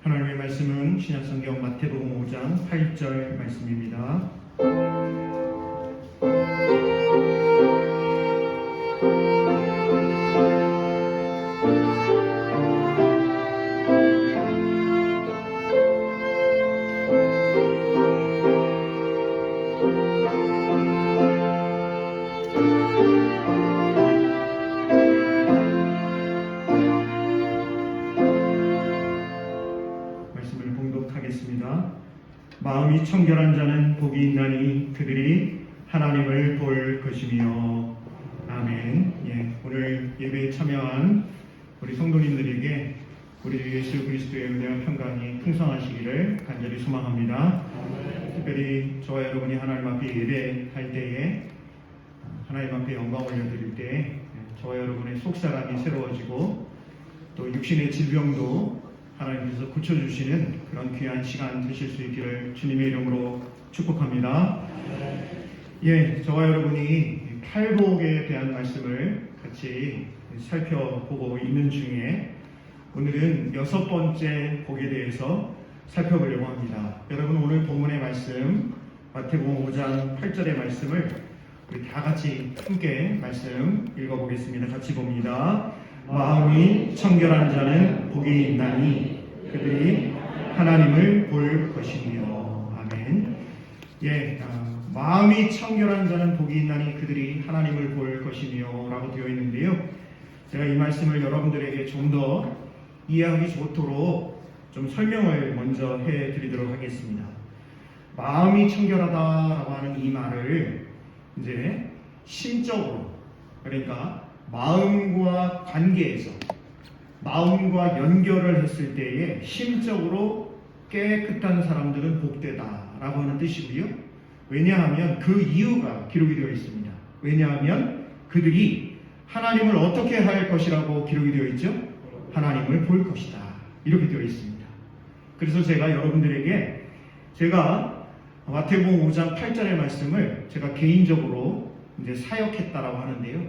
하나님의 말씀은 신약성경 마태복음 5장 8절 말씀입니다. 말씀을 봉독하겠습니다. 마음이 청결한 자는 복이 있나니 그들이 하나님을 볼 것이며. 아멘. 오늘 예배에 참여한 우리 성도님들에게 우리 예수 그리스도의 은혜와 평강이 풍성하시기를 간절히 소망합니다. 특별히 저와 여러분이 하나님 앞에 예배할 때에 하나님 앞에 영광 올려드릴 때 저와 여러분의 속사람이 새로워지고 또 육신의 질병도 하나님께서 고쳐주시는 그런 귀한 시간 되실 수 있기를 주님의 이름으로 축복합니다. 저와 여러분이 팔복에 대한 말씀을 같이 살펴보고 있는 중에 오늘은 6번째 복에 대해서 살펴보려고 합니다. 여러분, 오늘 본문의 말씀 마태복음 5장 8절의 말씀을 우리 다 같이 함께 말씀 읽어보겠습니다. 같이 봅니다. 마음이 청결한 자는 복이 있나니 그들이 하나님을 볼 것이며. 아멘. 마음이 청결한 자는 복이 있나니 그들이 하나님을 볼 것이며 라고 되어 있는데요. 제가 이 말씀을 여러분들에게 좀 더 이해하기 좋도록 좀 설명을 먼저 해드리도록 하겠습니다. 마음이 청결하다라고 하는 이 말을 이제 심적으로, 그러니까 마음과 관계에서 마음과 연결을 했을 때에 심적으로 깨끗한 사람들은 복되다라고 하는 뜻이고요. 왜냐하면 그 이유가 기록이 되어 있습니다. 왜냐하면 그들이 하나님을 어떻게 할 것이라고 기록이 되어 있죠? 하나님을 볼 것이다. 이렇게 되어 있습니다. 그래서 제가 여러분들에게 마태복음 5장 8절의 말씀을 제가 개인적으로 이제 사역했다라고 하는데요.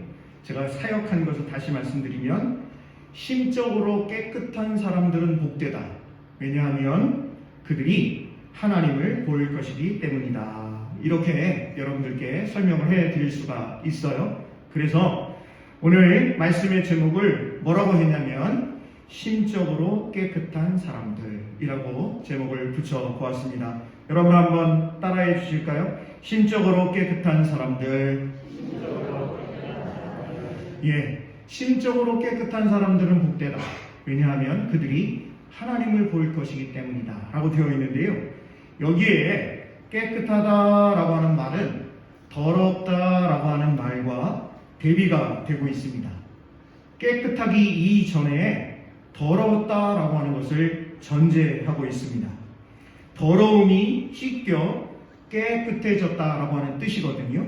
제가 사역한 것을 다시 말씀드리면 심적으로 깨끗한 사람들은 복되다. 왜냐하면 그들이 하나님을 볼 것이기 때문이다. 이렇게 여러분들께 설명을 해드릴 수가 있어요. 그래서 오늘 말씀의 제목을 뭐라고 했냐면 심적으로 깨끗한 사람들이라고 제목을 붙여보았습니다. 여러분 한번 따라해 주실까요? 심적으로 깨끗한 사람들. 심적으로 깨끗한 사람들은 복되다. 왜냐하면 그들이 하나님을 볼 것이기 때문이다 라고 되어 있는데요. 여기에 깨끗하다라고 하는 말은 더럽다라고 하는 말과 대비가 되고 있습니다. 깨끗하기 이전에 더러웠다라고 하는 것을 전제하고 있습니다. 더러움이 씻겨 깨끗해졌다라고 하는 뜻이거든요.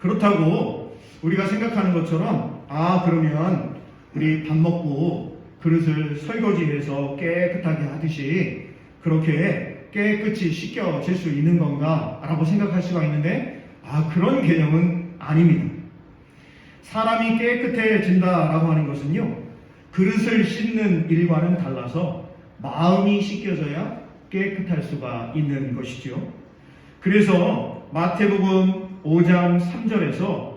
그렇다고 우리가 생각하는 것처럼 그러면 우리 밥 먹고 그릇을 설거지해서 깨끗하게 하듯이 그렇게 깨끗이 씻겨질 수 있는 건가? 라고 생각할 수가 있는데 그런 개념은 아닙니다. 사람이 깨끗해진다라고 하는 것은요, 그릇을 씻는 일과는 달라서 마음이 씻겨져야 깨끗할 수가 있는 것이죠. 그래서 마태복음 5장 3절에서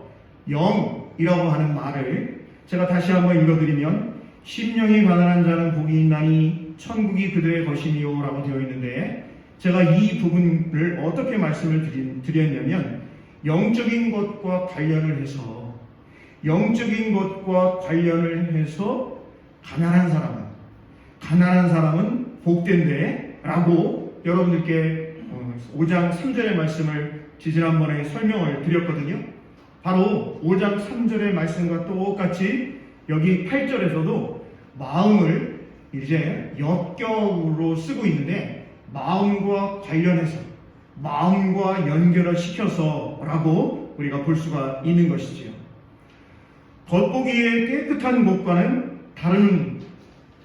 영이라고 하는 말을 제가 다시 한번 읽어드리면 심령이 가난한 자는 복이 있나니 천국이 그들의 것이니요 라고 되어 있는데, 제가 이 부분을 어떻게 말씀을 드렸냐면 영적인 것과 관련을 해서 가난한 사람은 복된데 라고 여러분들께 5장 3절의 말씀을 지난번에 설명을 드렸거든요. 바로 5장 3절의 말씀과 똑같이 여기 8절에서도 마음을 이제 역격으로 쓰고 있는데 마음과 관련해서 마음과 연결을 시켜서 라고 우리가 볼 수가 있는 것이지요. 겉보기에 깨끗한 것과는 다른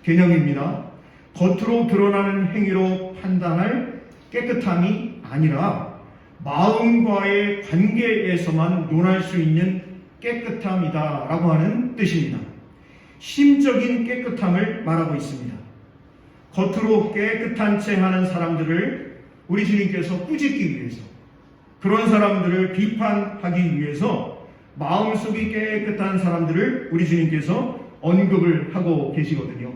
개념입니다. 겉으로 드러나는 행위로 판단할 깨끗함이 아니라 마음과의 관계에서만 논할 수 있는 깨끗함이다 라고 하는 뜻입니다. 심적인 깨끗함을 말하고 있습니다. 겉으로 깨끗한 채 하는 사람들을 우리 주님께서 꾸짖기 위해서, 그런 사람들을 비판하기 위해서 마음속이 깨끗한 사람들을 우리 주님께서 언급을 하고 계시거든요.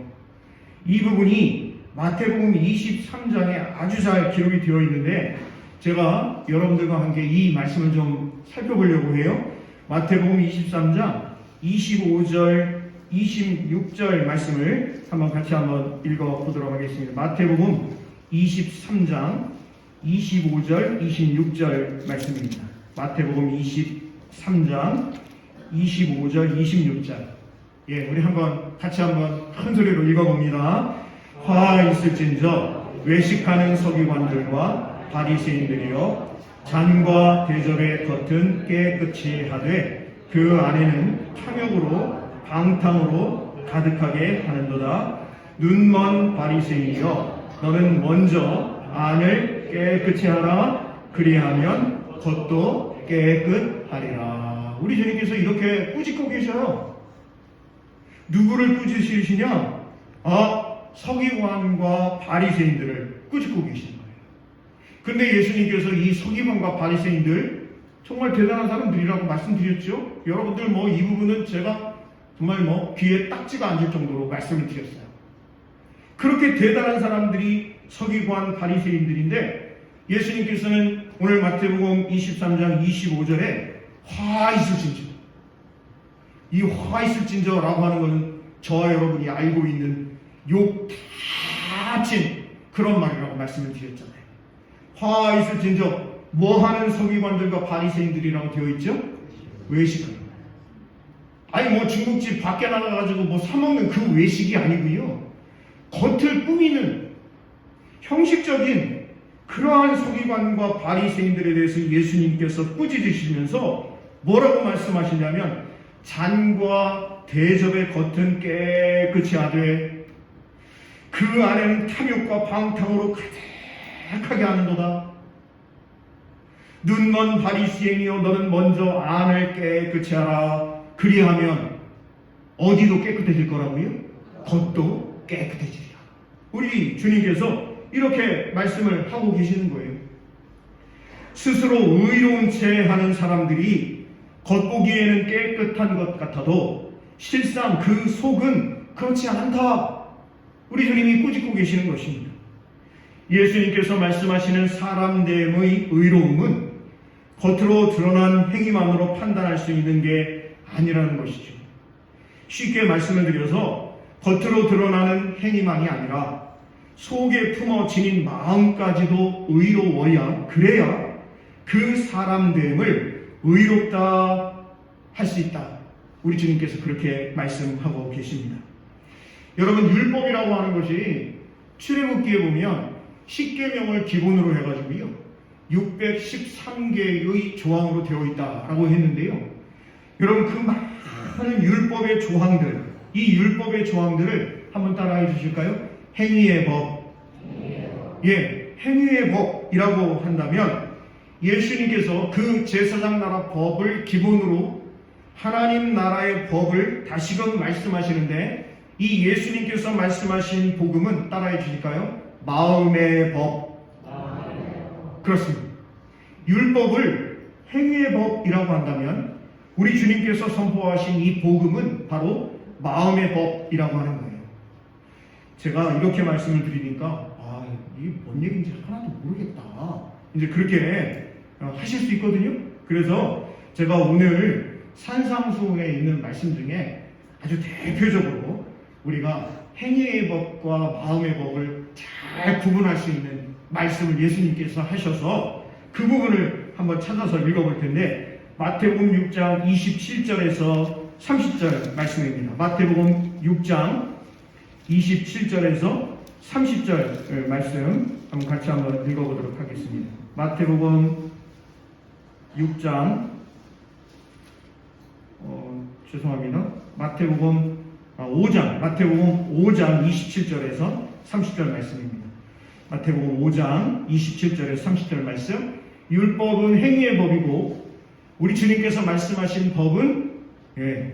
이 부분이 마태복음 23장에 아주 잘 기록이 되어 있는데, 제가 여러분들과 함께 이 말씀을 좀 살펴보려고 해요. 마태복음 23장 25절 26절 말씀을 같이 한번 읽어보도록 하겠습니다. 마태복음 23장 25절 26절 말씀입니다. 마태복음 23장 25절 26절. 우리 같이 한번 큰 소리로 읽어봅니다. 화 있을진저 외식하는 서기관들과 바리새인들이여, 잔과 대접의 겉은 깨끗이 하되 그 안에는 탐욕으로 방탕으로 가득하게 하는도다. 눈먼 바리새인이여, 너는 먼저 안을 깨끗이 하라. 그리하면 겉도 깨끗하리라. 우리 주님께서 이렇게 꾸짖고 계셔요. 누구를 꾸짖으시냐? 서기관과 바리새인들을 꾸짖고 계시는 거예요. 근데 예수님께서 이 서기관과 바리새인들 정말 대단한 사람들이라고 말씀드렸죠. 여러분들 이 부분은 제가 정말 귀에 딱지가 앉을 정도로 말씀을 드렸어요. 그렇게 대단한 사람들이 서기관 바리새인들인데, 예수님께서는 오늘 마태복음 23장 25절에 화 있을진저, 이 화 있을진저라고 하는 것은 저와 여러분이 알고 있는 욕 다친 그런 말이라고 말씀을 드렸잖아요. 화 있을진저, 뭐하는 서기관들과 바리새인들이라고 되어 있죠? 외식하는. 중국집 밖에 나가가지고 사먹는 그 외식이 아니고요, 겉을 꾸미는 형식적인 그러한 서기관과 바리새인들에 대해서 예수님께서 꾸짖으시면서 뭐라고 말씀하시냐면, 잔과 대접의 겉은 깨끗이 하되 그 안에는 탐욕과 방탕으로 가득하게 하는도다. 눈먼 바리새인이여, 너는 먼저 안을 깨끗이 하라. 그리하면 어디도 깨끗해질 거라고요? 겉도 깨끗해지리라. 우리 주님께서 이렇게 말씀을 하고 계시는 거예요. 스스로 의로운 채 하는 사람들이 겉보기에는 깨끗한 것 같아도 실상 그 속은 그렇지 않다. 우리 주님이 꾸짖고 계시는 것입니다. 예수님께서 말씀하시는 사람 대의 의로움은 겉으로 드러난 행위만으로 판단할 수 있는 게 아니라는 것이죠. 쉽게 말씀을 드려서 겉으로 드러나는 행위만이 아니라 속에 품어 지닌 마음까지도 의로워야, 그래야 그 사람 됨을 의롭다 할 수 있다. 우리 주님께서 그렇게 말씀하고 계십니다. 여러분, 율법이라고 하는 것이 출애굽기에 보면 10계명을 기본으로 해가지고요 613개의 조항으로 되어 있다라고 했는데요, 여러분 그 많은 율법의 조항들, 이 율법의 조항들을 한번 따라해 주실까요? 행위의 법. 행위의 법이라고 한다면 예수님께서 그 제사장 나라 법을 기본으로 하나님 나라의 법을 다시금 말씀하시는데, 이 예수님께서 말씀하신 복음은 따라해 주실까요? 마음의 법. 그렇습니다. 율법을 행위의 법이라고 한다면 우리 주님께서 선포하신 이 복음은 바로 마음의 법이라고 하는 거예요. 제가 이렇게 말씀을 드리니까 이게 뭔 얘기인지 하나도 모르겠다, 이제 그렇게 하실 수 있거든요. 그래서 제가 오늘 산상수훈에 있는 말씀 중에 아주 대표적으로 우리가 행위의 법과 마음의 법을 잘 구분할 수 있는 말씀을 예수님께서 하셔서 그 부분을 한번 찾아서 읽어볼 텐데, 마태복음 6장 27절에서 30절 말씀입니다. 마태복음 6장 27절에서 30절 말씀 같이 한번 읽어보도록 하겠습니다. 마태복음 6장 죄송합니다. 마태복음 5장 27절에서 30절 말씀입니다. 마태복음 5장 27절에서 30절 말씀. 율법은 행위의 법이고 우리 주님께서 말씀하신 법은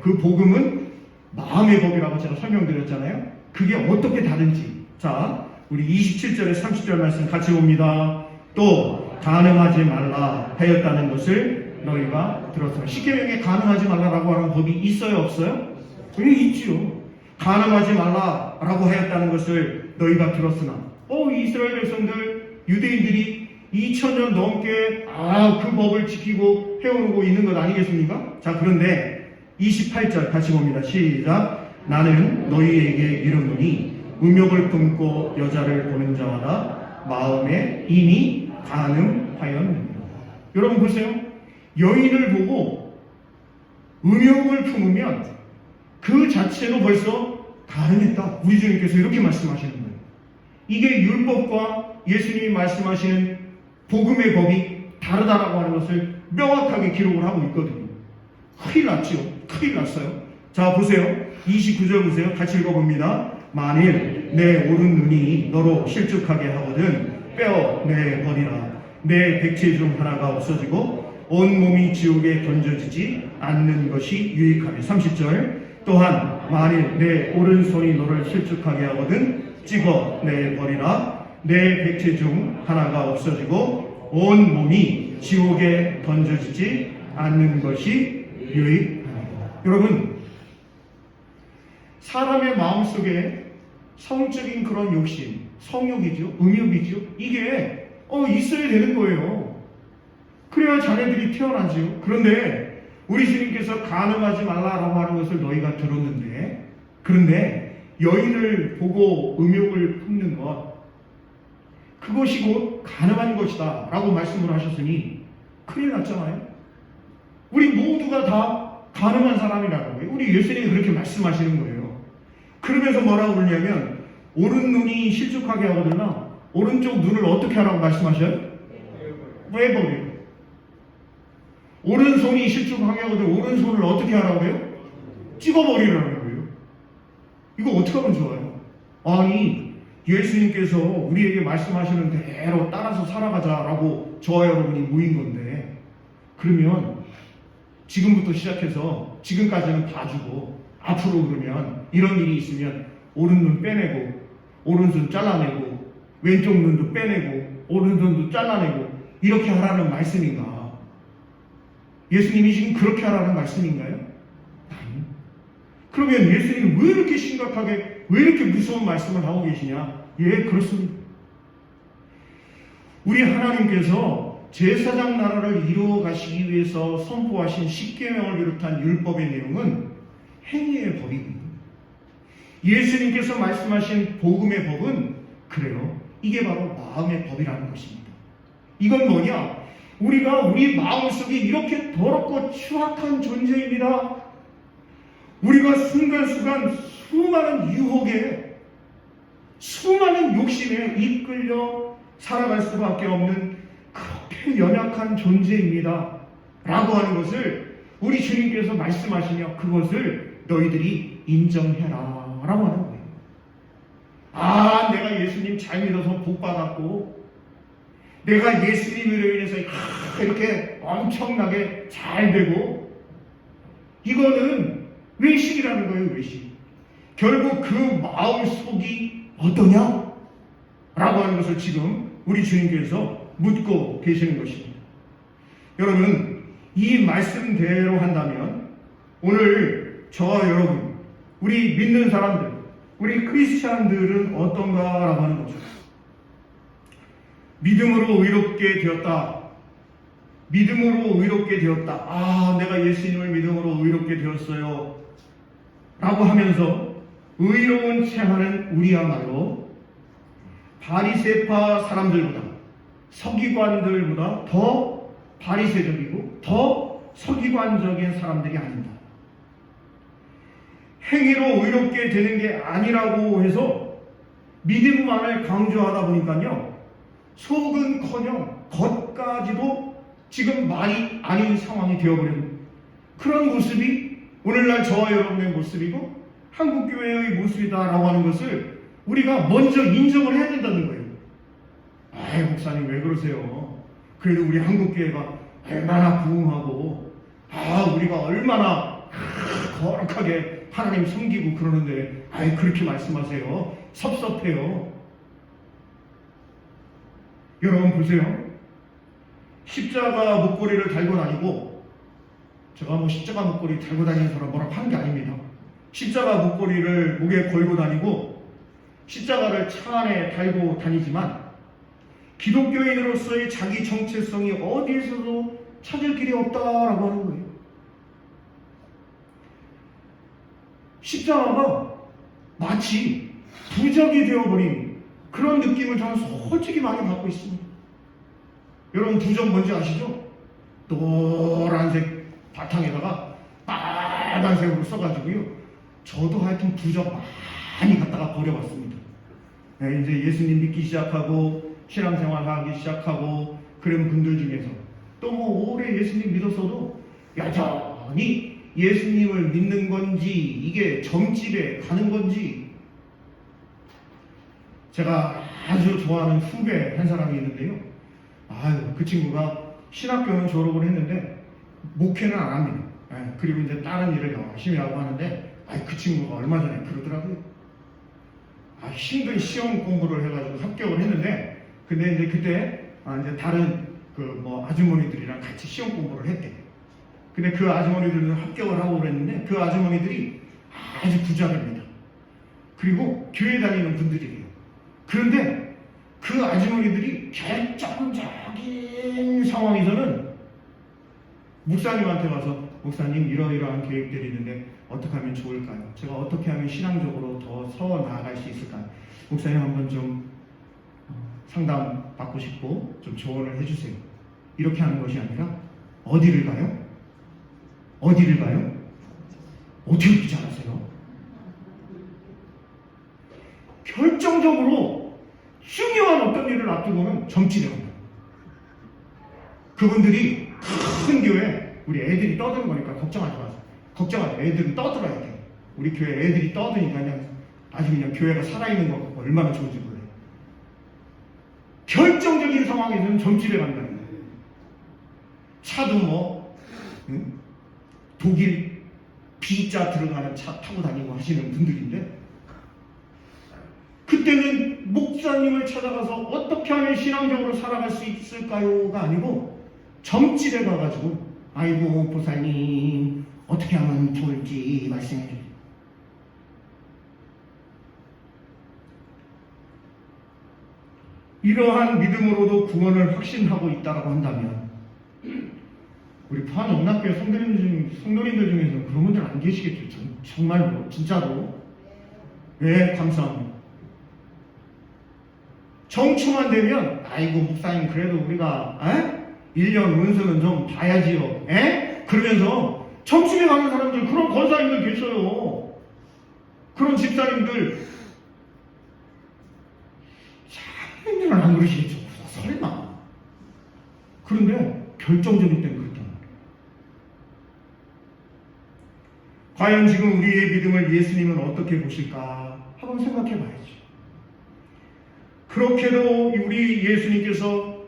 그 복음은 마음의 법이라고 제가 설명드렸잖아요. 그게 어떻게 다른지. 자, 우리 27절에 30절 말씀 같이 봅니다. 또 간음하지 말라 하였다는 것을 너희가 들었으나. 십계명에 간음하지 말라라고 하는 법이 있어요, 없어요? 왜 있지요. 간음하지 말라라고 하였다는 것을 너희가 들었으나. 이스라엘 백성들, 유대인들이 2000년 넘게 그 법을 지키고 해오고 있는 것 아니겠습니까? 자, 그런데 28절 같이 봅니다. 시작. 나는 너희에게 이르노니 음욕을 품고 여자를 보는 자마다 마음에 이미 간음하였느니라. 여러분 보세요. 여인을 보고 음욕을 품으면 그 자체로 벌써 간음했다. 우리 주님께서 이렇게 말씀하시는 거예요. 이게 율법과 예수님이 말씀하시는 복음의 법이 다르다라고 하는 것을 명확하게 기록을 하고 있거든요. 큰일 났죠. 큰일 났어요. 자, 보세요. 29절 보세요. 같이 읽어봅니다. 만일 내 오른 눈이 너로 실족하게 하거든 빼어내버리라. 내 백체 중 하나가 없어지고 온 몸이 지옥에 던져지지 않는 것이 유익하네. 30절. 또한 만일 내 오른손이 너를 실족하게 하거든 찍어내버리라. 내 백체 중 하나가 없어지고 온 몸이 지옥에 던져지지 않는 것이 유익하네. 여러분, 사람의 마음속에 성적인 그런 욕심, 성욕이죠, 음욕이죠, 이게 있어야 되는 거예요. 그래야 자녀들이 태어나죠. 그런데 우리 주님께서 간음하지 말라라고 하는 것을 너희가 들었는데, 그런데 여인을 보고 음욕을 품는 것, 그것이 곧 간음한 것이다 라고 말씀을 하셨으니 큰일 났잖아요. 우리 모두가 다 간음한 사람이라는 거예요. 우리 예수님이 그렇게 말씀하시는 거예요. 그러면서 뭐라고 그러냐면 오른 눈이 실족하게 하거든요. 오른쪽 눈을 어떻게 하라고 말씀하셔요? 빼버려요. 오른손이 실족하게 하거든요. 오른손을 어떻게 하라고 해요? 찍어버리라는 거예요. 이거 어떻게 하면 좋아요? 아니, 예수님께서 우리에게 말씀하시는 대로 따라서 살아가자라고 저와 여러분이 모인 건데, 그러면 지금부터 시작해서 지금까지는 봐주고 앞으로 그러면 이런 일이 있으면 오른눈 빼내고 오른손 잘라내고 왼쪽 눈도 빼내고 오른손도 잘라내고 이렇게 하라는 말씀인가? 예수님이 지금 그렇게 하라는 말씀인가요? 아니. 그러면 예수님은 왜 이렇게 심각하게, 왜 이렇게 무서운 말씀을 하고 계시냐? 예, 그렇습니다. 우리 하나님께서 제사장 나라를 이루어 가시기 위해서 선포하신 십계명을 비롯한 율법의 내용은 행위의 법이거든요. 예수님께서 말씀하신 복음의 법은 그래요. 이게 바로 마음의 법이라는 것입니다. 이건 뭐냐? 우리가 우리 마음속에 이렇게 더럽고 추악한 존재입니다. 우리가 순간순간 수많은 유혹에, 수많은 욕심에 이끌려 살아갈 수밖에 없는 그렇게 연약한 존재입니다 라고 하는 것을 우리 주님께서 말씀하시며 그것을 너희들이 인정해라 라고 하는 거예요. 내가 예수님 잘 믿어서 복 받았고 내가 예수님으로 인해서 이렇게 엄청나게 잘 되고, 이거는 외식이라는 거예요. 외식. 결국 그 마음속이 어떠냐? 라고 하는 것을 지금 우리 주님께서 묻고 계시는 것입니다. 여러분, 이 말씀대로 한다면 오늘 저와 여러분, 우리 믿는 사람들, 우리 크리스찬들은 어떤가라고 하는 거죠. 믿음으로 의롭게 되었다. 믿음으로 의롭게 되었다. 내가 예수님을 믿음으로 의롭게 되었어요 라고 하면서 의로운 체하는 우리야말로 바리새파 사람들보다, 서기관들보다 더 바리새적이고 더 서기관적인 사람들이 아닙니다. 행위로 의롭게 되는 게 아니라고 해서 믿음만을 강조하다 보니까요, 속은커녕 겉까지도 지금 말이 아닌 상황이 되어버리는 그런 모습이 오늘날 저와 여러분의 모습이고 한국교회의 모습이다라고 하는 것을 우리가 먼저 인정을 해야 된다는 거예요. 목사님 왜 그러세요? 그래도 우리 한국교회가 얼마나 부흥하고 우리가 얼마나 거룩하게 하나님 섬기고 그러는데 그렇게 말씀하세요. 섭섭해요. 여러분 보세요. 십자가 목걸이를 달고 다니고, 제가 뭐 십자가 목걸이 달고 다니는 사람 뭐라고 하는 게 아닙니다. 십자가 목걸이를 목에 걸고 다니고 십자가를 차 안에 달고 다니지만 기독교인으로서의 자기 정체성이 어디에서도 찾을 길이 없다라고 하는 거예요. 십자가가 마치 부적이 되어버린 그런 느낌을 저는 솔직히 많이 받고 있습니다. 여러분 부적 뭔지 아시죠? 노란색 바탕에다가 빨간색으로 써가지고요. 저도 하여튼 부적 많이 갖다가 버려봤습니다. 네, 이제 예수님 믿기 시작하고 신앙생활 하기 시작하고 그런 분들 중에서 또 뭐 오래 예수님 믿었어도 여전히 예수님을 믿는 건지 이게 점집에 가는 건지, 제가 아주 좋아하는 후배 한 사람이 있는데요. 그 친구가 신학교는 졸업을 했는데 목회는 안 합니다. 그리고 이제 다른 일을 열심히 하고 하는데 그 친구가 얼마 전에 그러더라고요. 힘든 시험 공부를 해가지고 합격을 했는데, 근데 이제 그때 이제 다른 뭐 아주머니들이랑 같이 시험 공부를 했대. 근데 그 아주머니들은 합격을 하고 그랬는데 그 아주머니들이 아주 부자입니다. 그리고 교회 다니는 분들이에요. 그런데 그 아주머니들이 결정적인 상황에서는 목사님한테 와서 목사님 이러이러한 계획들이 있는데 어떻게 하면 좋을까요? 제가 어떻게 하면 신앙적으로 더 서 나아갈 수 있을까요? 목사님 한번 좀 상담 받고 싶고 좀 조언을 해주세요. 이렇게 하는 것이 아니라 어디를 가요? 어디를 가요? 어떻게 그렇게 잘하세요? 결정적으로 중요한 어떤 일을 앞두고는 점집에 간다. 그분들이 큰 교회, 우리 애들이 떠드는 거니까 걱정하지 마세요. 걱정하지 마세요. 애들은 떠들어야 돼요. 우리 교회 애들이 떠드니까 그냥 아주 그냥 교회가 살아있는 거 같고 얼마나 좋은지 몰라요. 결정적인 상황에서는 점집에 간다는 거예요. 차도 뭐 독일 B자 들어가는 차 타고 다니고 하시는 분들인데, 그때는 목사님을 찾아가서 어떻게 하면 신앙적으로 살아갈 수 있을까요가 아니고 점집에 가가지고 아이고 보살님 어떻게 하면 좋을지 말씀해 주세요. 이러한 믿음으로도 구원을 확신하고 있다고 한다면 우리 포항영락교회 성도님들 중에서는 그런 분들 안 계시겠죠. 정말로 진짜로. 네, 감사합니다. 정초만 되면 아이고 목사님 그래도 우리가 1년 운수는 좀 봐야지요. 그러면서 점집에 가는 사람들, 그런 권사님들 계셔요. 그런 집사님들 사람들은 안 그러시겠죠. 설마. 그런데 결정적일 땐 그렇단 말이에요. 과연 지금 우리의 믿음을 예수님은 어떻게 보실까 한번 생각해 봐야죠. 그렇게도 우리 예수님께서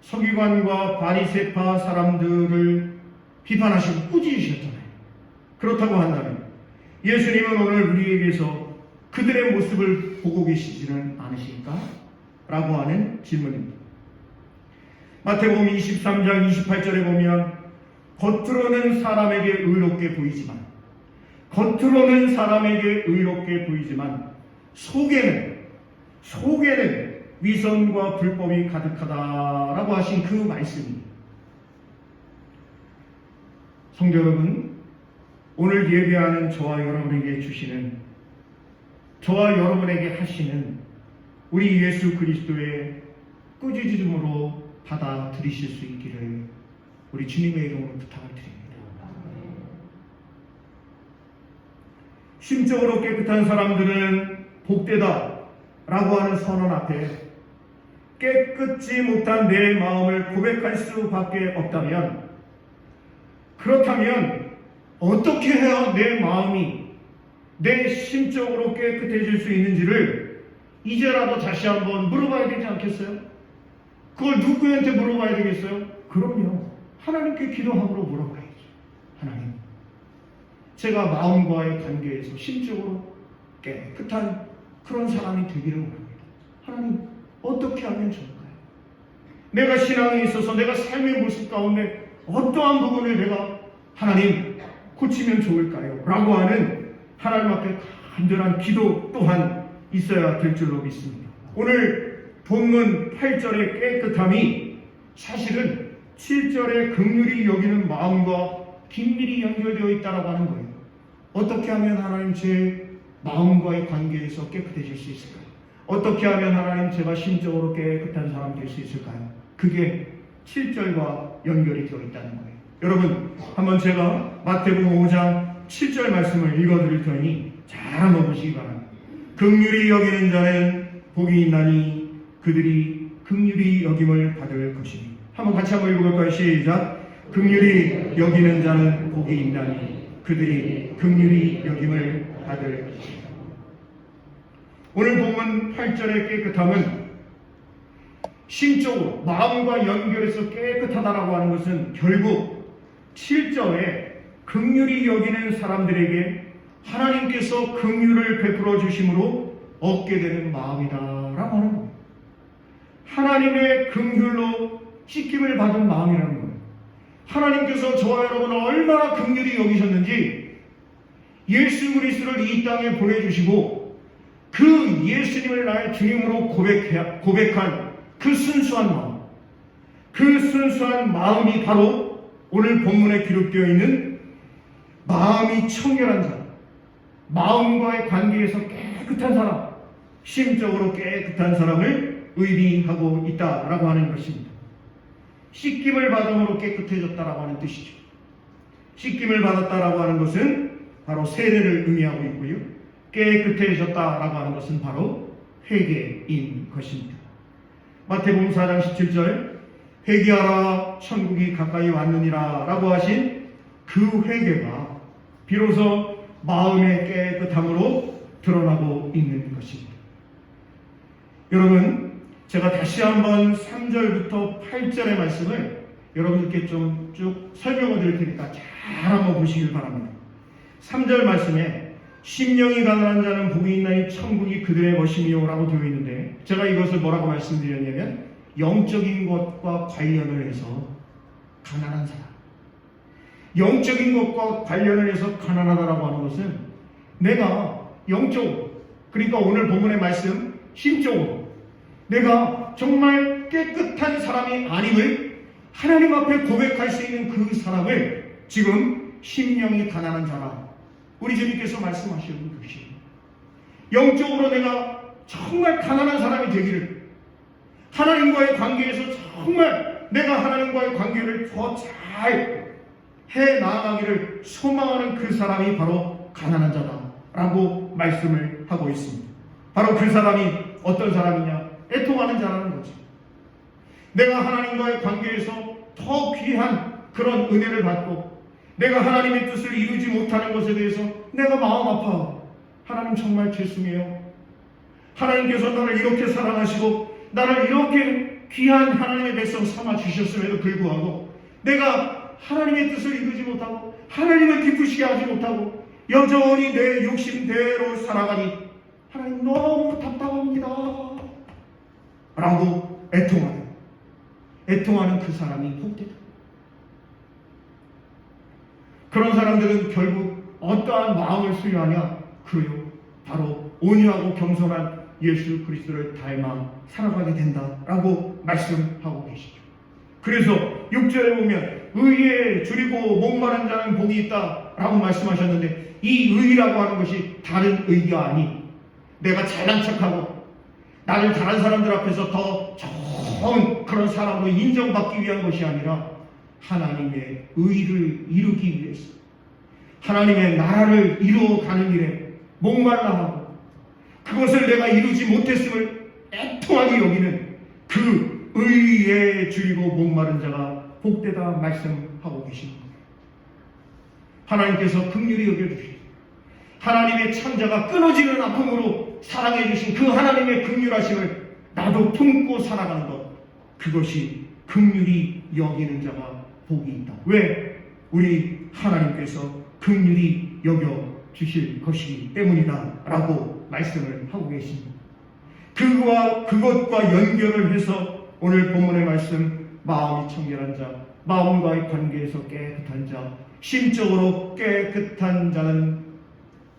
서기관과 바리새파 사람들을 비판하시고 꾸짖으셨잖아요. 그렇다고 한다면 예수님은 오늘 우리에게서 그들의 모습을 보고 계시지는 않으실까? 라고 하는 질문입니다. 마태복음 23장 28절에 보면 겉으로는 사람에게 의롭게 보이지만 속에는 위선과 불법이 가득하다라고 하신 그 말씀입니다. 성도 여러분, 오늘 예배하는 저와 여러분에게 하시는 우리 예수 그리스도의 꾸짖음으로 받아들이실 수 있기를 우리 주님의 이름으로 부탁을 드립니다. 심적으로 깨끗한 사람들은 복되다 라고 하는 선언 앞에 깨끗지 못한 내 마음을 고백할 수밖에 없다면, 그렇다면 어떻게 해야 내 마음이 내 심적으로 깨끗해질 수 있는지를 이제라도 다시 한번 물어봐야 되지 않겠어요? 그걸 누구한테 물어봐야 되겠어요? 그럼요, 하나님께 기도함으로 물어봐야죠. 하나님, 제가 마음과의 관계에서 심적으로 깨끗한 그런 사람이 되기를 원합니다. 하나님, 어떻게 하면 좋을까요? 내가 신앙에 있어서 내가 삶의 모습 가운데 어떠한 부분을 내가 하나님 고치면 좋을까요? 라고 하는 하나님 앞에 간절한 기도 또한 있어야 될 줄로 믿습니다. 오늘 본문 8절의 깨끗함이 사실은 7절의 긍휼히 여기는 마음과 긴밀히 연결되어 있다고 하는 거예요. 어떻게 하면 하나님 제 마음과의 관계에서 깨끗해질 수 있을까요? 어떻게 하면 하나님 제가 심적으로 깨끗한 사람 될 수 있을까요? 그게 7절과 연결이 되어 있다는 거예요. 여러분, 한번 제가 마태복음 5장 7절 말씀을 읽어드릴 테니 잘 한번 보시기 바랍니다. 긍휼히 여기는 자는 복이 있나니 그들이 긍휼히 여김을 받을 것이니. 한번 같이 한번 읽어볼까요? 시작. 긍휼히 여기는 자는 복이 있나니 그들이 긍휼히 여김을 받을 것이니. 오늘 본문 8절의 깨끗함은 심적으로 마음과 연결해서 깨끗하다라고 하는 것은 결국 7절에 긍휼히 여기는 사람들에게 하나님께서 긍휼을 베풀어 주심으로 얻게 되는 마음이다라고 하는 거예요. 하나님의 긍휼로 씻김을 받은 마음이라는 거예요. 하나님께서 저와 여러분을 얼마나 긍휼히 여기셨는지 예수 그리스도를 이 땅에 보내주시고 그 예수님을 나의 주님으로 고백한 그 순수한 마음, 그 순수한 마음이 바로 오늘 본문에 기록되어 있는 마음이 청결한 사람, 마음과의 관계에서 깨끗한 사람, 심적으로 깨끗한 사람을 의미하고 있다라고 하는 것입니다. 씻김을 받음으로 깨끗해졌다라고 하는 뜻이죠. 씻김을 받았다라고 하는 것은 바로 세례를 의미하고 있고요. 깨끗해졌다라고 하는 것은 바로 회개인 것입니다. 마태복음 4장 17절 회개하라 천국이 가까이 왔느니라 라고 하신 그 회개가 비로소 마음의 깨끗함으로 드러나고 있는 것입니다. 여러분, 제가 다시 한번 3절부터 8절의 말씀을 여러분들께 좀 쭉 설명을 드릴 테니까 잘 한번 보시길 바랍니다. 3절 말씀에 심령이 가난한 자는 복이 있나니 천국이 그들의 것이니요 라고 되어 있는데 제가 이것을 뭐라고 말씀드렸냐면 영적인 것과 관련을 해서 가난한 사람, 영적인 것과 관련을 해서 가난하다라고 하는 것은 내가 영적으로, 그러니까 오늘 본문의 말씀 심적으로 내가 정말 깨끗한 사람이 아님을 하나님 앞에 고백할 수 있는 그 사람을 지금 심령이 가난한 자라 우리 주님께서 말씀하시는 것이에요. 영적으로 내가 정말 가난한 사람이 되기를, 하나님과의 관계에서 정말 내가 하나님과의 관계를 더 잘 해 나아가기를 소망하는 그 사람이 바로 가난한 자다라고 말씀을 하고 있습니다. 바로 그 사람이 어떤 사람이냐? 애통하는 자라는 거죠. 내가 하나님과의 관계에서 더 귀한 그런 은혜를 받고 내가 하나님의 뜻을 이루지 못하는 것에 대해서 내가 마음 아파. 하나님 정말 죄송해요. 하나님께서 나를 이렇게 사랑하시고 나를 이렇게 귀한 하나님의 백성 삼아 주셨음에도 불구하고 내가 하나님의 뜻을 이루지 못하고 하나님을 기쁘시게 하지 못하고 여전히 내 욕심대로 살아가니 하나님 너무 답답합니다 라고 애통하는 그 사람이 복되다. 그런 사람들은 결국 어떠한 마음을 소유하냐? 그요, 바로 온유하고 겸손한 예수 그리스도를 닮아 살아가게 된다라고 말씀하고 계시죠. 그래서 6절에 보면 의에 줄이고 목마른 자는 복이 있다라고 말씀하셨는데 이 의라고 하는 것이 다른 의가 아닌 내가 잘난 척하고 나를 다른 사람들 앞에서 더 좋은 그런 사람으로 인정받기 위한 것이 아니라 하나님의 의를 이루기 위해서 하나님의 나라를 이루어가는 일에 목말라 하고 그것을 내가 이루지 못했음을 애통하게 여기는 그 의에 줄이고 목마른 자가 복되다 말씀하고 계십니다. 하나님께서 긍휼히 여겨주시고 하나님의 창자가 끊어지는 아픔으로 사랑해 주신 그 하나님의 긍휼하심을 나도 품고 살아가는 것, 그것이 긍휼히 여기는 자가 복이 있다. 왜? 우리 하나님께서 긍휼히 여겨 주실 것이기 때문이다 라고 말씀을 하고 계십니다. 그것과 연결을 해서 오늘 본문의 말씀, 마음이 청결한 자, 마음과의 관계에서 깨끗한 자, 심적으로 깨끗한 자는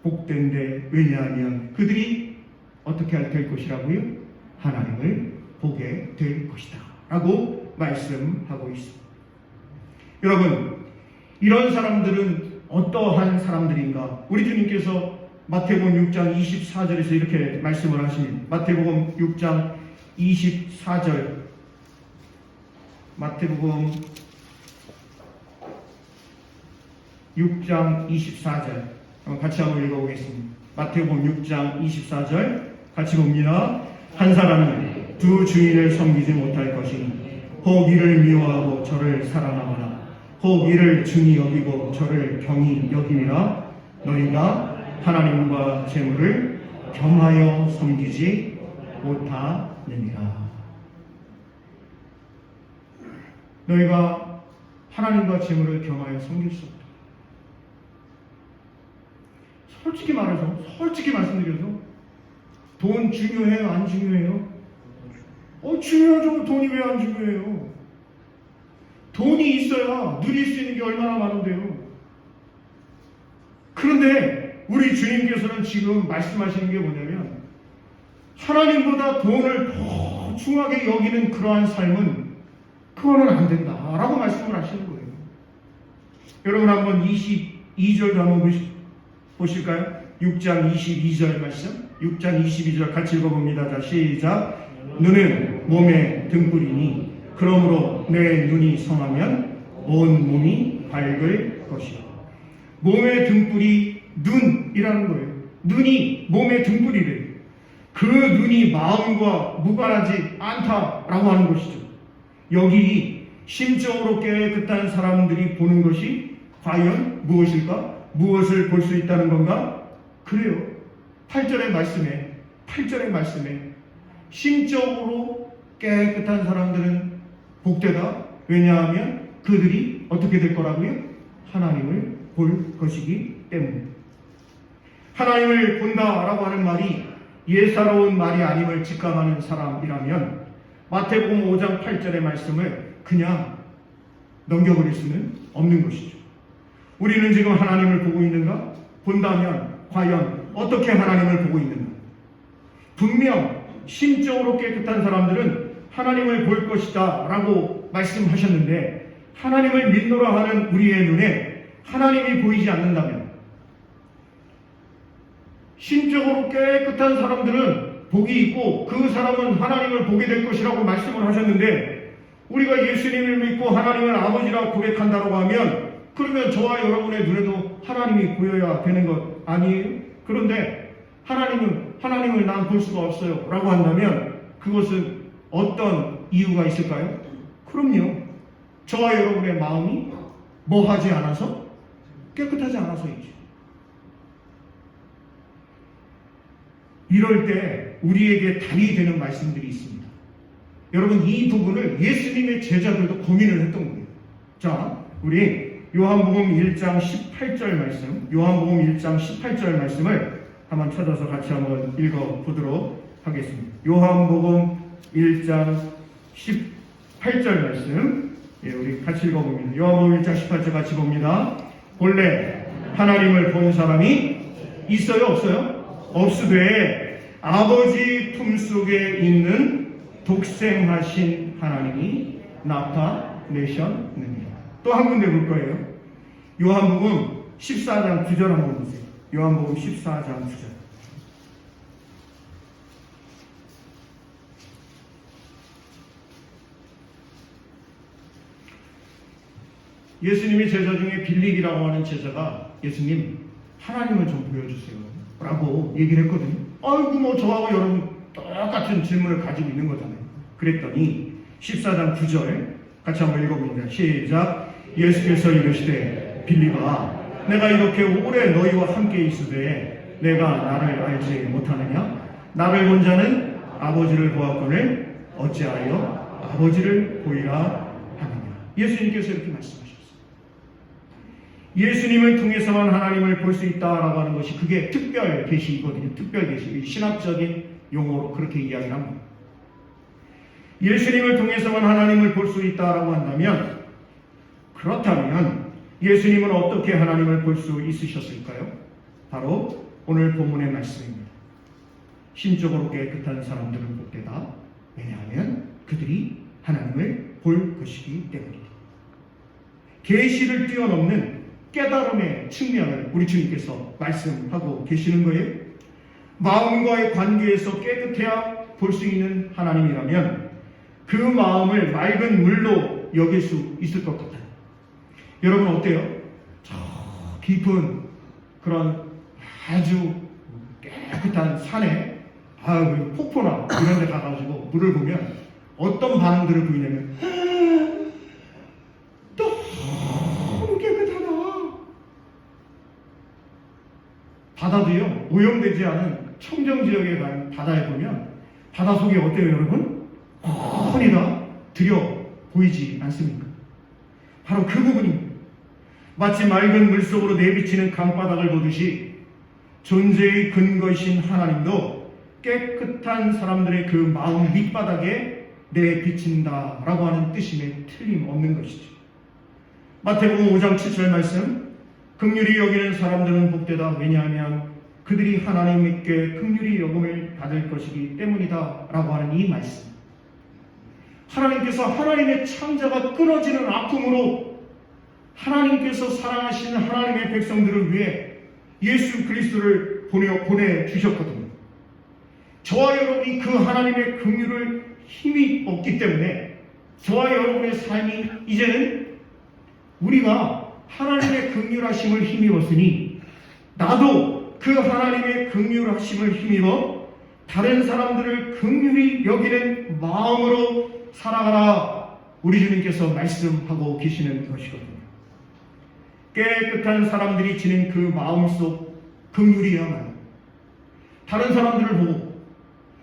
복된데, 왜냐하면 그들이 어떻게 될 것이라고요? 하나님을 보게 될 것이다 라고 말씀하고 있습니다. 여러분, 이런 사람들은 어떠한 사람들인가? 우리 주님께서 마태복음 6장 24절에서 이렇게 말씀을 하십니다. 마태복음 6장 24절, 마태복음 6장 24절 같이 한번 읽어보겠습니다. 마태복음 6장 24절 같이 봅니다. 한 사람이 두 주인을 섬기지 못할 것이니 혹 이를 미워하고 저를 사랑하거나 혹 이를 중히 여기고 저를 경히 여김이라. 너희가 하나님과 재물을 겸하여 섬기지 못하느니라. 너희가 하나님과 재물을 겸하여 섬길 수 없다. 솔직히 말씀드려서 돈 중요해요? 안 중요해요? 중요하죠. 돈이 왜 안 중요해요? 돈이 있어야 누릴 수 있는 게 얼마나 많은데요. 그런데 우리 주님께서는 지금 말씀하시는 게 뭐냐면, 하나님보다 돈을 더 중하게 여기는 그러한 삶은 그거는 안 된다라고 말씀을 하시는 거예요. 여러분 한번 22절도 한번 보실까요? 6장 22절 말씀, 6장 22절 같이 읽어봅니다. 자, 시작. 눈은 몸의 등불이니 그러므로 내 눈이 성하면 온 몸이 밝을 것이요. 몸의 등불이 눈이라는 거예요. 눈이 몸의 등불이래요. 그 눈이 마음과 무관하지 않다라고 하는 것이죠. 여기 심적으로 깨끗한 사람들이 보는 것이 과연 무엇일까? 무엇을 볼 수 있다는 건가? 그래요. 8절의 말씀에 심적으로 깨끗한 사람들은 복되다. 왜냐하면 그들이 어떻게 될 거라고요? 하나님을 볼 것이기 때문에. 하나님을 본다라고 하는 말이 예사로운 말이 아님을 직감하는 사람이라면 마태복음 5장 8절의 말씀을 그냥 넘겨버릴 수는 없는 것이죠. 우리는 지금 하나님을 보고 있는가? 본다면 과연 어떻게 하나님을 보고 있는가? 분명 심적으로 깨끗한 사람들은 하나님을 볼 것이다 라고 말씀하셨는데, 하나님을 믿노라 하는 우리의 눈에 하나님이 보이지 않는다면, 심적으로 깨끗한 사람들은 복이 있고 그 사람은 하나님을 보게 될 것이라고 말씀을 하셨는데, 우리가 예수님을 믿고 하나님을 아버지라고 고백한다고 하면 그러면 저와 여러분의 눈에도 하나님이 보여야 되는 것 아니에요? 그런데 하나님을 난 볼 수가 없어요 라고 한다면 그것은 어떤 이유가 있을까요? 그럼요, 저와 여러분의 마음이 뭐하지 않아서? 깨끗하지 않아서이죠. 이럴 때 우리에게 답이 되는 말씀들이 있습니다. 여러분, 이 부분을 예수님의 제자들도 고민을 했던 거예요. 자, 우리 요한복음 1장 18절 말씀, 요한복음 1장 18절 말씀을 한번 찾아서 같이 한번 읽어보도록 하겠습니다. 요한복음 1장 18절 말씀, 우리 같이 읽어봅니다. 요한복음 1장 18절 같이 봅니다. 본래 하나님을 본 사람이 있어요? 없어요? 없으되 아버지 품속에 있는 독생하신 하나님이 나타내셨느니라. 또 한 군데 볼 거예요. 요한복음 14장 9절 한번 보세요. 요한복음 14장 9절. 예수님의 제자 중에 빌립이라고 하는 제자가 예수님, 하나님을 좀 보여주세요 라고 얘기를 했거든요. 아이고, 뭐 저하고 여러분 똑같은 질문을 가지고 있는 거잖아요. 그랬더니 14장 9절 같이 한번 읽어봅니다. 시작. 예수께서 이르시되 빌립아, 내가 이렇게 오래 너희와 함께 있으되 내가 나를 알지 못하느냐? 나를 본 자는 아버지를 보았거늘 어찌하여 아버지를 보이라 하느냐? 예수님께서 이렇게 말씀하셨어요. 예수님을 통해서만 하나님을 볼 수 있다라고 하는 것이 그게 특별 계시이거든요. 특별 계시, 신학적인 용어로 그렇게 이야기를 합니다. 예수님을 통해서만 하나님을 볼 수 있다라고 한다면, 그렇다면 예수님은 어떻게 하나님을 볼 수 있으셨을까요? 바로 오늘 본문의 말씀입니다. 심적으로 깨끗한 사람들은 복되다. 왜냐하면 그들이 하나님을 볼 것이기 때문이다. 계시를 뛰어넘는 깨달음의 측면을 우리 주님께서 말씀하고 계시는 거예요. 마음과의 관계에서 깨끗해야 볼 수 있는 하나님이라면 그 마음을 맑은 물로 여길 수 있을 것 같아요. 여러분 어때요? 저 깊은 그런 아주 깨끗한 산에 폭포나 이런 데 가가지고 물을 보면 어떤 반응들을 보이냐면 너무 깨끗하다. 바다도요, 오염되지 않은 청정지역에 간 바다에 보면 바다 속이 어때요 여러분? 훤히 다 들여 보이지 않습니까? 바로 그 부분입니다. 마치 맑은 물속으로 내비치는 강바닥을 보듯이 존재의 근거이신 하나님도 깨끗한 사람들의 그 마음 밑바닥에 내비친다라고 하는 뜻임에 틀림없는 것이죠. 마태복음 5장 7절 말씀, 긍휼히 여기는 사람들은 복되다. 왜냐하면 그들이 하나님께 긍휼히 여김을 받을 것이기 때문이다 라고 하는 이 말씀, 하나님께서 하나님의 창자가 끊어지는 아픔으로 하나님께서 사랑하시는 하나님의 백성들을 위해 예수 그리스도를 보내주셨거든요. 저와 여러분이 그 하나님의 긍휼을 힘이 없기 때문에 저와 여러분의 삶이 이제는 우리가 하나님의 긍휼하심을 힘입었으니 나도 그 하나님의 긍휼하심을 힘입어 다른 사람들을 긍휼히 여기는 마음으로 살아가라, 우리 주님께서 말씀하고 계시는 것이거든요. 깨끗한 사람들이 지닌 그 마음속 긍휼이야말로 다른 사람들을 보고,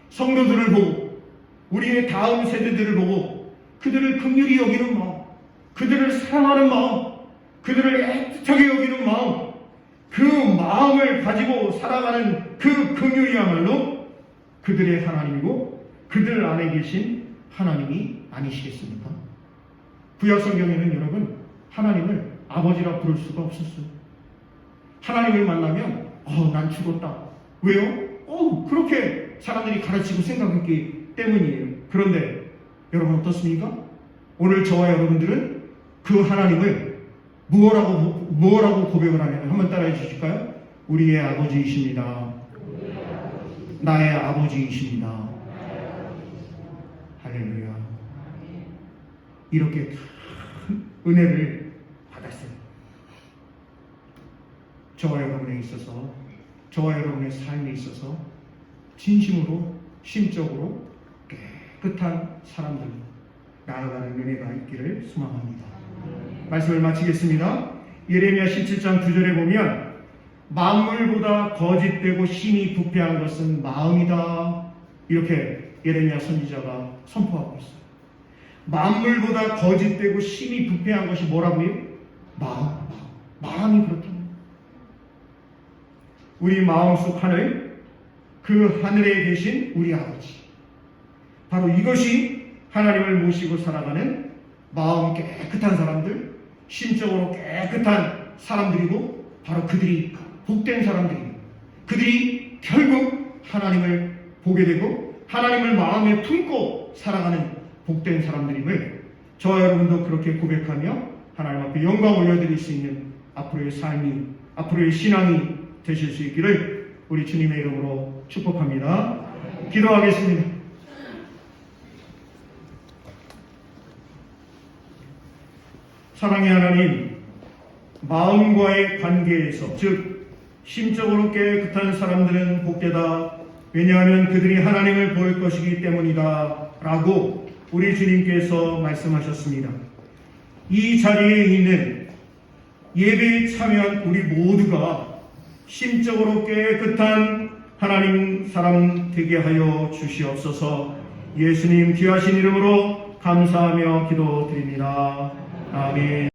성도들을 보고, 우리의 다음 세대들을 보고 그들을 긍휼히 여기는 마음, 그들을 사랑하는 마음, 그들을 애틋하게 여기는 마음, 그 마음을 가지고 살아가는 그 긍휼이야말로 그들의 하나님이고 그들 안에 계신 하나님이 아니시겠습니까? 구약 성경에는 여러분 하나님을 아버지라 부를 수가 없었어요. 하나님을 만나면 난 죽었다. 왜요? 그렇게 사람들이 가르치고 생각했기 때문이에요. 그런데 여러분 어떻습니까? 오늘 저와 여러분들은 그 하나님을 무엇라고 고백을 하냐면, 한번 따라해 주실까요? 우리의 아버지이십니다. 나의 아버지이십니다. 할렐루야. 이렇게 큰 은혜를 받았어요. 저와 여러분에 있어서, 저와 여러분의 삶에 있어서 진심으로, 심적으로 깨끗한 사람들 나아가는 은혜가 있기를 소망합니다. 말씀을 마치겠습니다. 예레미야 17장 9절에 보면 만물보다 거짓되고 심히 부패한 것은 마음이다, 이렇게 예레미야 선지자가 선포하고 있어요. 만물보다 거짓되고 심히 부패한 것이 뭐라고요? 마음이 그렇답니다. 우리 마음속 하늘, 그 하늘에 계신 우리 아버지, 바로 이것이 하나님을 모시고 살아가는 마음 깨끗한 사람들, 심적으로 깨끗한 사람들이고 바로 그들이 복된 사람들이고 그들이 결국 하나님을 보게 되고 하나님을 마음에 품고 살아가는 복된 사람들임을 저와 여러분도 그렇게 고백하며 하나님 앞에 영광 올려드릴 수 있는 앞으로의 삶이, 앞으로의 신앙이 되실 수 있기를 우리 주님의 이름으로 축복합니다. 기도하겠습니다. 사랑의 하나님, 마음과의 관계에서, 즉 심적으로 깨끗한 사람들은 복되다. 왜냐하면 그들이 하나님을 볼 것이기 때문이다 라고 우리 주님께서 말씀하셨습니다. 이 자리에 있는 예배에 참여한 우리 모두가 심적으로 깨끗한 하나님 사람 되게 하여 주시옵소서. 예수님 귀하신 이름으로 감사하며 기도드립니다. 아멘.